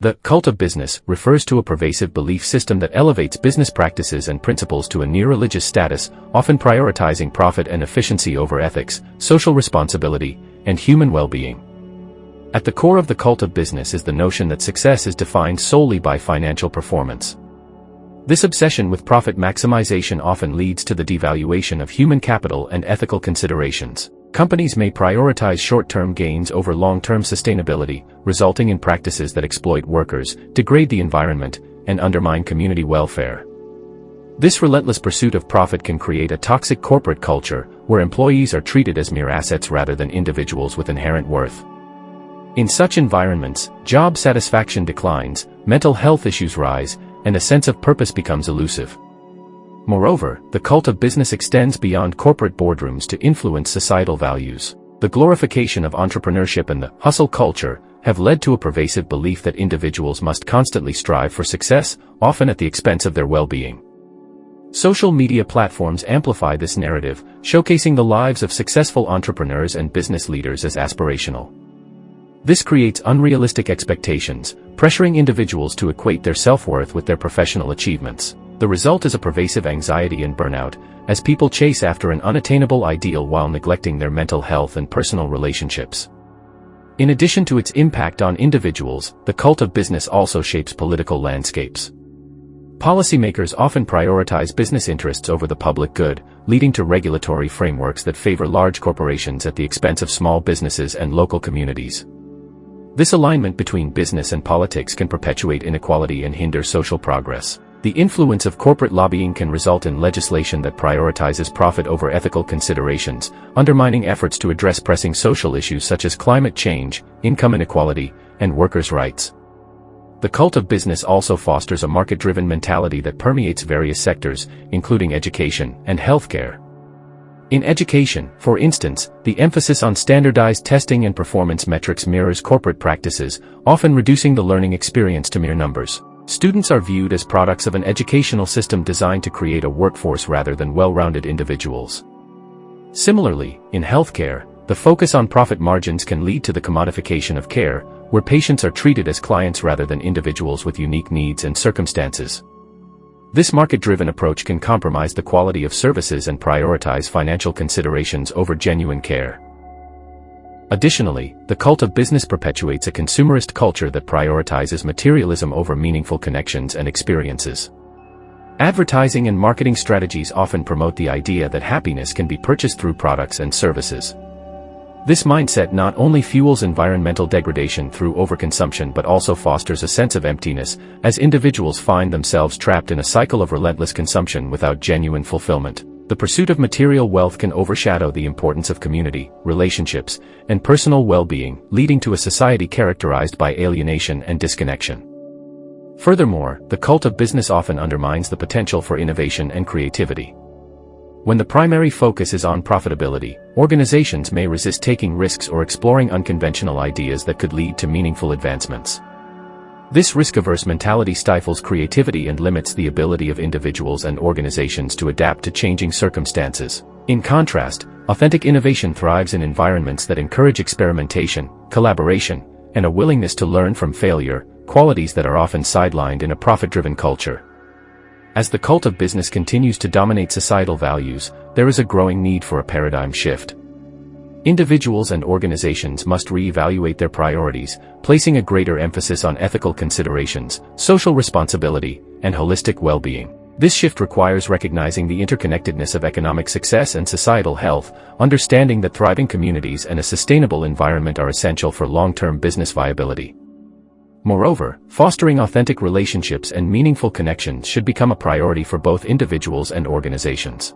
The cult of business refers to a pervasive belief system that elevates business practices and principles to a near-religious status, often prioritizing profit and efficiency over ethics, social responsibility, and human well-being. At the core of the cult of business is the notion that success is defined solely by financial performance. This obsession with profit maximization often leads to the devaluation of human capital and ethical considerations. Companies may prioritize short-term gains over long-term sustainability, resulting in practices that exploit workers, degrade the environment, and undermine community welfare. This relentless pursuit of profit can create a toxic corporate culture, where employees are treated as mere assets rather than individuals with inherent worth. In such environments, job satisfaction declines, mental health issues rise, and a sense of purpose becomes elusive. Moreover, the cult of business extends beyond corporate boardrooms to influence societal values. The glorification of entrepreneurship and the hustle culture have led to a pervasive belief that individuals must constantly strive for success, often at the expense of their well-being. Social media platforms amplify this narrative, showcasing the lives of successful entrepreneurs and business leaders as aspirational. This creates unrealistic expectations, pressuring individuals to equate their self-worth with their professional achievements. The result is a pervasive anxiety and burnout, as people chase after an unattainable ideal while neglecting their mental health and personal relationships. In addition to its impact on individuals, the cult of business also shapes political landscapes. Policymakers often prioritize business interests over the public good, leading to regulatory frameworks that favor large corporations at the expense of small businesses and local communities. This alignment between business and politics can perpetuate inequality and hinder social progress. The influence of corporate lobbying can result in legislation that prioritizes profit over ethical considerations, undermining efforts to address pressing social issues such as climate change, income inequality, and workers' rights. The cult of business also fosters a market-driven mentality that permeates various sectors, including education and healthcare. In education, for instance, the emphasis on standardized testing and performance metrics mirrors corporate practices, often reducing the learning experience to mere numbers. Students are viewed as products of an educational system designed to create a workforce rather than well-rounded individuals. Similarly, in healthcare, the focus on profit margins can lead to the commodification of care, where patients are treated as clients rather than individuals with unique needs and circumstances. This market-driven approach can compromise the quality of services and prioritize financial considerations over genuine care. Additionally, the cult of business perpetuates a consumerist culture that prioritizes materialism over meaningful connections and experiences. Advertising and marketing strategies often promote the idea that happiness can be purchased through products and services. This mindset not only fuels environmental degradation through overconsumption but also fosters a sense of emptiness, as individuals find themselves trapped in a cycle of relentless consumption without genuine fulfillment. The pursuit of material wealth can overshadow the importance of community, relationships, and personal well-being, leading to a society characterized by alienation and disconnection. Furthermore, the cult of business often undermines the potential for innovation and creativity. When the primary focus is on profitability, organizations may resist taking risks or exploring unconventional ideas that could lead to meaningful advancements. This risk-averse mentality stifles creativity and limits the ability of individuals and organizations to adapt to changing circumstances. In contrast, authentic innovation thrives in environments that encourage experimentation, collaboration, and a willingness to learn from failure, qualities that are often sidelined in a profit-driven culture. As the cult of business continues to dominate societal values, there is a growing need for a paradigm shift. Individuals and organizations must re-evaluate their priorities, placing a greater emphasis on ethical considerations, social responsibility, and holistic well-being. This shift requires recognizing the interconnectedness of economic success and societal health, understanding that thriving communities and a sustainable environment are essential for long-term business viability. Moreover, fostering authentic relationships and meaningful connections should become a priority for both individuals and organizations.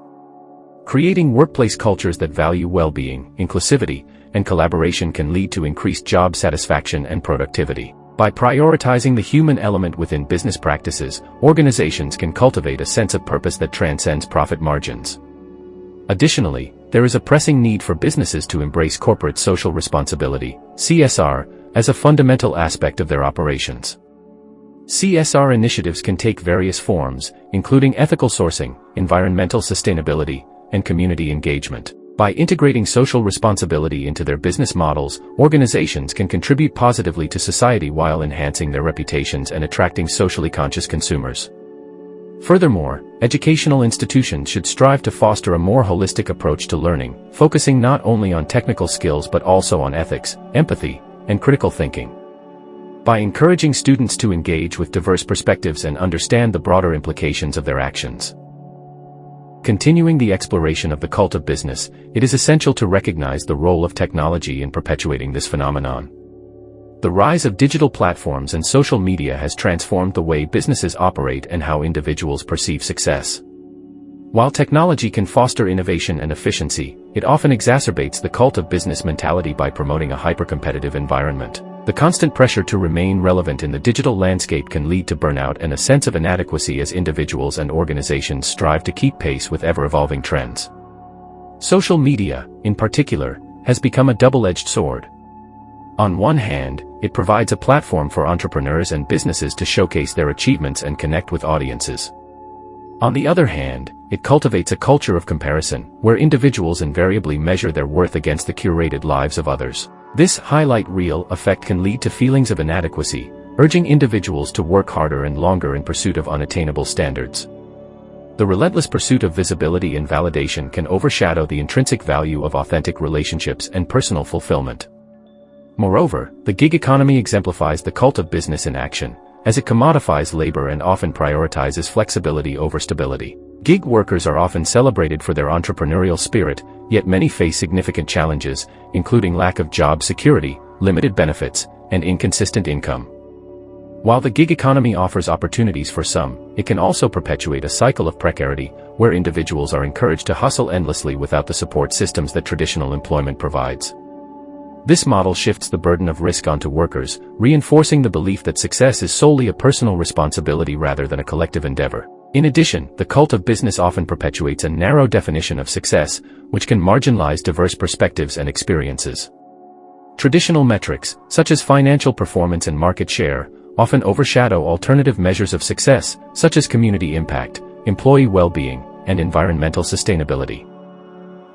Creating workplace cultures that value well-being, inclusivity, and collaboration can lead to increased job satisfaction and productivity. By prioritizing the human element within business practices, organizations can cultivate a sense of purpose that transcends profit margins. Additionally, there is a pressing need for businesses to embrace corporate social responsibility, CSR, as a fundamental aspect of their operations. CSR initiatives can take various forms, including ethical sourcing, environmental sustainability, and community engagement. By integrating social responsibility into their business models, organizations can contribute positively to society while enhancing their reputations and attracting socially conscious consumers. Furthermore, educational institutions should strive to foster a more holistic approach to learning, focusing not only on technical skills but also on ethics, empathy, and critical thinking. By encouraging students to engage with diverse perspectives and understand the broader implications of their actions. Continuing the exploration of the cult of business, it is essential to recognize the role of technology in perpetuating this phenomenon. The rise of digital platforms and social media has transformed the way businesses operate and how individuals perceive success. While technology can foster innovation and efficiency, it often exacerbates the cult of business mentality by promoting a hyper-competitive environment. The constant pressure to remain relevant in the digital landscape can lead to burnout and a sense of inadequacy as individuals and organizations strive to keep pace with ever-evolving trends. Social media, in particular, has become a double-edged sword. On one hand, it provides a platform for entrepreneurs and businesses to showcase their achievements and connect with audiences. On the other hand, it cultivates a culture of comparison, where individuals invariably measure their worth against the curated lives of others. This highlight reel effect can lead to feelings of inadequacy, urging individuals to work harder and longer in pursuit of unattainable standards. The relentless pursuit of visibility and validation can overshadow the intrinsic value of authentic relationships and personal fulfillment. Moreover, the gig economy exemplifies the cult of business in action, as it commodifies labor and often prioritizes flexibility over stability. Gig workers are often celebrated for their entrepreneurial spirit, yet many face significant challenges, including lack of job security, limited benefits, and inconsistent income. While the gig economy offers opportunities for some, it can also perpetuate a cycle of precarity, where individuals are encouraged to hustle endlessly without the support systems that traditional employment provides. This model shifts the burden of risk onto workers, reinforcing the belief that success is solely a personal responsibility rather than a collective endeavor. In addition, the cult of business often perpetuates a narrow definition of success, which can marginalize diverse perspectives and experiences. Traditional metrics, such as financial performance and market share, often overshadow alternative measures of success, such as community impact, employee well-being, and environmental sustainability.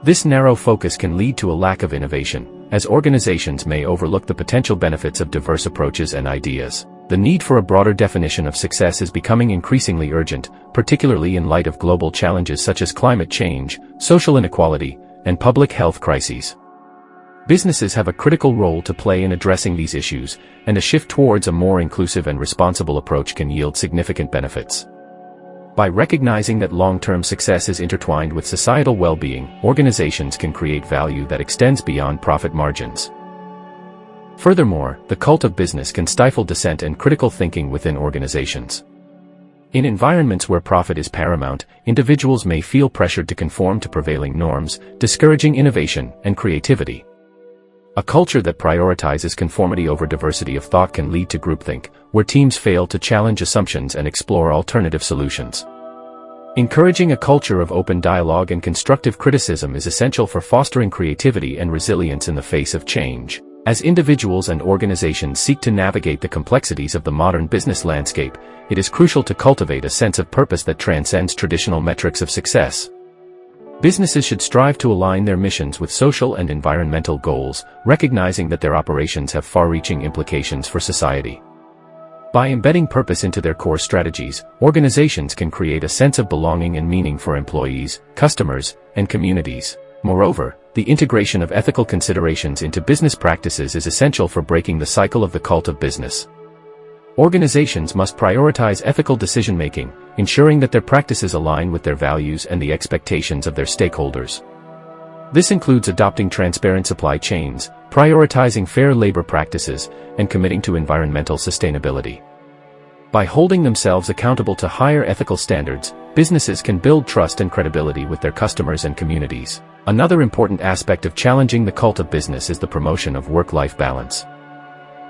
This narrow focus can lead to a lack of innovation, as organizations may overlook the potential benefits of diverse approaches and ideas. The need for a broader definition of success is becoming increasingly urgent, particularly in light of global challenges such as climate change, social inequality, and public health crises. Businesses have a critical role to play in addressing these issues, and a shift towards a more inclusive and responsible approach can yield significant benefits. By recognizing that long-term success is intertwined with societal well-being, organizations can create value that extends beyond profit margins. Furthermore, the cult of business can stifle dissent and critical thinking within organizations. In environments where profit is paramount, individuals may feel pressured to conform to prevailing norms, discouraging innovation and creativity. A culture that prioritizes conformity over diversity of thought can lead to groupthink, where teams fail to challenge assumptions and explore alternative solutions. Encouraging a culture of open dialogue and constructive criticism is essential for fostering creativity and resilience in the face of change. As individuals and organizations seek to navigate the complexities of the modern business landscape, it is crucial to cultivate a sense of purpose that transcends traditional metrics of success. Businesses should strive to align their missions with social and environmental goals, recognizing that their operations have far-reaching implications for society. By embedding purpose into their core strategies, organizations can create a sense of belonging and meaning for employees, customers, and communities. Moreover, the integration of ethical considerations into business practices is essential for breaking the cycle of the cult of business. Organizations must prioritize ethical decision-making, ensuring that their practices align with their values and the expectations of their stakeholders. This includes adopting transparent supply chains, prioritizing fair labor practices, and committing to environmental sustainability. By holding themselves accountable to higher ethical standards, businesses can build trust and credibility with their customers and communities. Another important aspect of challenging the cult of business is the promotion of work-life balance.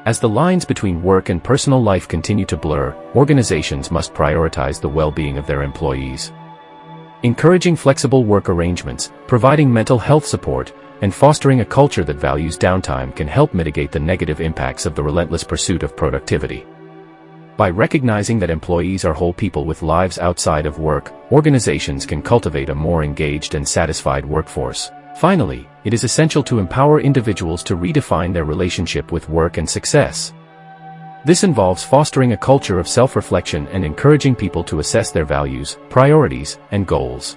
As the lines between work and personal life continue to blur, organizations must prioritize the well-being of their employees. Encouraging flexible work arrangements, providing mental health support, and fostering a culture that values downtime can help mitigate the negative impacts of the relentless pursuit of productivity. By recognizing that employees are whole people with lives outside of work, organizations can cultivate a more engaged and satisfied workforce. Finally, it is essential to empower individuals to redefine their relationship with work and success. This involves fostering a culture of self-reflection and encouraging people to assess their values, priorities, and goals.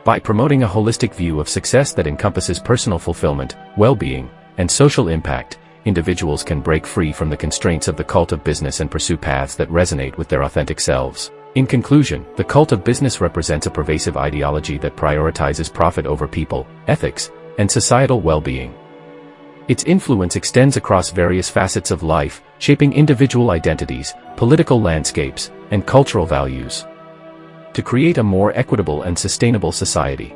By promoting a holistic view of success that encompasses personal fulfillment, well-being, and social impact, individuals can break free from the constraints of the cult of business and pursue paths that resonate with their authentic selves. In conclusion, the cult of business represents a pervasive ideology that prioritizes profit over people, ethics, and societal well-being. Its influence extends across various facets of life, shaping individual identities, political landscapes, and cultural values. To create a more equitable and sustainable society.